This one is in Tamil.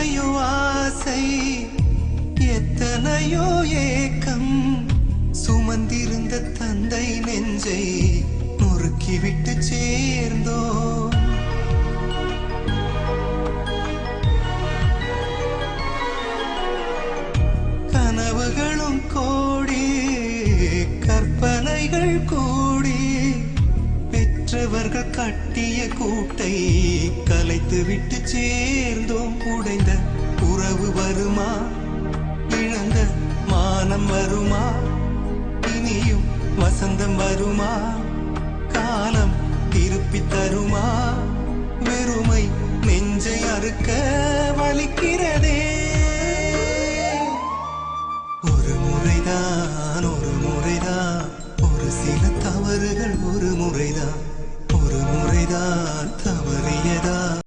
எத்தனையோ ஆசை எத்தனையோ ஏக்கம் சுமந்திருந்த தந்தை நெஞ்சை முறுக்கிவிட்டு சேர்ந்தோ கனவுகளும் கோடி கற்பனைகள் கூடி பெற்றவர்கள் கட்டிய கூட்டை கலைத்து விட்டு சேர்ந்தோம். உடைந்த உறவு வருமா, இழந்த மானம் வருமா, இனியும் வசந்தம் வருமா, காலம் திருப்பி தருமா, வெறுமை நெஞ்சை அறுக்க வலிக்கிறதே. ஒரு முறைதான் ஒரு சில தவறுகள் ஒரு முறைதான் தவறியதா